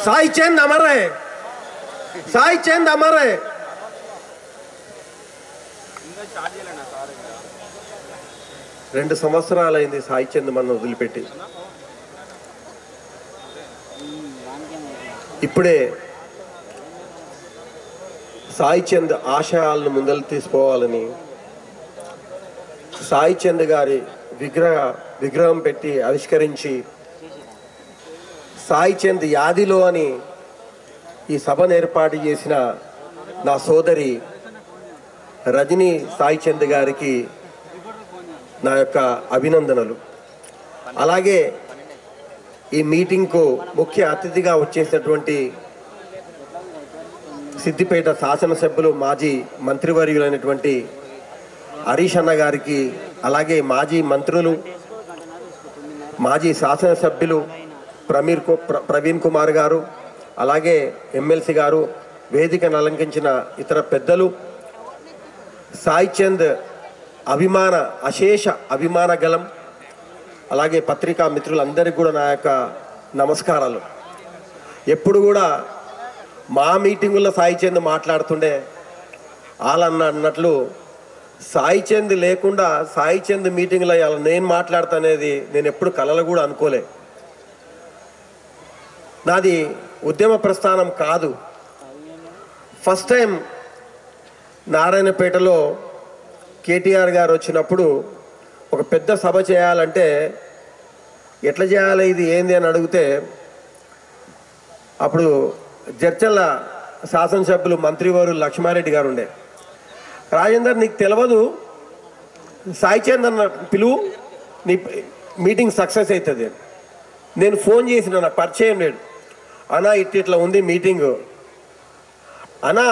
Sai Chand Amar high, Sai Chand Amar high. 2 సంవత్సరాలైంది సాయి చంద్ మనం వదిలిపెట్టి. ఇప్పుడే సాయి చంద్ ఆశయాలను ముందలు తీసుకోవాలని సాయి చంద్ గారి విగ్రహం పెట్టి ఆవిష్కరించి సాయి చంద్ యాదిలో అని ఈ సభను ఏర్పాటు చేసిన నా సోదరి రజనీ సాయి చంద్ గారికి నా యొక్క అభినందనలు. అలాగే ఈ మీటింగ్కు ముఖ్య అతిథిగా వచ్చేసినటువంటి సిద్దిపేట శాసనసభ్యులు మాజీ మంత్రివర్యులైనటువంటి హరీష్ అన్న గారికి, అలాగే మాజీ మంత్రులు, మాజీ శాసనసభ్యులు ప్రవీణ్ కుమార్ గారు, అలాగే ఎమ్మెల్సీ గారు, వేదికను అలంకరించిన ఇతర పెద్దలు, సాయి చంద్ అశేష అభిమాన గలం, అలాగే పత్రికా మిత్రులందరికీ కూడా నా యొక్క నమస్కారాలు. ఎప్పుడు కూడా మా మీటింగుల్లో సాయి చంద్ మాట్లాడుతుండే అన్నట్లు సాయి చంద్ లేకుండా సాయి చంద్ మీటింగ్లో అలా నేను మాట్లాడుతానేది నేను ఎప్పుడు కలలు కూడా అనుకోలే. నాది ఉద్యమ ప్రస్థానం కాదు. ఫస్ట్ టైం నారాయణపేటలో కేటీఆర్ గారు వచ్చినప్పుడు ఒక పెద్ద సభ చేయాలంటే ఎట్లా చేయాలి, ఇది ఏంది అని అడిగితే అప్పుడు జడ్చర్ల శాసనసభ్యులు మంత్రివారు లక్ష్మారెడ్డి గారు ఉండే, రాజేందర్ నీకు తెలియదు, సాయి చంద్ అన్న పిలువు, నీ మీటింగ్ సక్సెస్ అవుతుంది. నేను ఫోన్ చేసిన, నాకు పరిచయం లేడు, అన్నా ఇట్లా ఉంది మీటింగు, అన్నా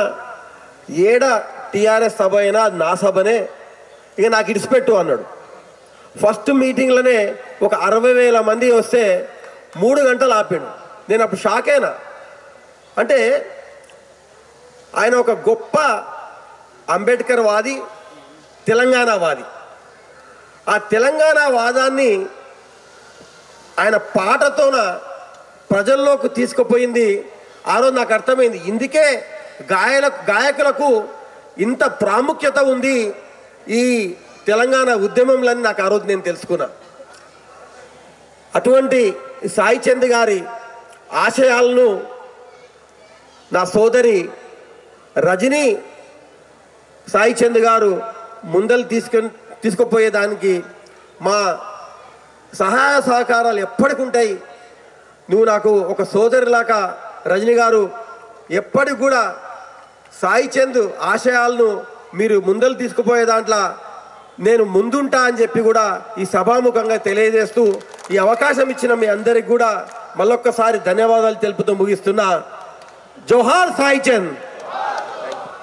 ఏడా టీఆర్ఎస్ సభ అయినా అది నా సభనే, ఇక నాకు ఇడిచిపెట్టు అన్నాడు. ఫస్ట్ మీటింగ్లోనే ఒక 60,000 మంది వస్తే 3 గంటలు ఆపాడు. నేను అప్పుడు షాక్ అయినా. అంటే ఆయన ఒక గొప్ప అంబేద్కర్ వాది, తెలంగాణ వాది. ఆ తెలంగాణ వాదాన్ని ఆయన పాటతోన ప్రజల్లోకి తీసుకుపోయింది. ఆ రోజు నాకు అర్థమైంది, ఇందుకే గాయకులకు ఇంత ప్రాముఖ్యత ఉంది ఈ తెలంగాణ ఉద్యమంలో అని నాకు ఆ రోజు నేను తెలుసుకున్నా. అటువంటి సాయి చంద్ గారి ఆశయాలను నా సోదరి రజనీ సాయి చంద్ గారు ముందలు తీసుకుపోయేదానికి మా సహాయ సహకారాలు ఎప్పటికి ఉంటాయి. నువ్వు నాకు ఒక సోదరిలాగా రజనీ గారు ఎప్పటికి కూడా సాయి చంద్ ఆశయాలను మీరు ముందలు తీసుకుపోయే దాంట్లో నేను ముందుంటా అని చెప్పి కూడా ఈ సభాముఖంగా తెలియజేస్తూ ఈ అవకాశం ఇచ్చిన మీ అందరికి కూడా మళ్ళొక్కసారి ధన్యవాదాలు తెలుపుతూ ముగిస్తున్నా. జోహార్ సాయి చంద్.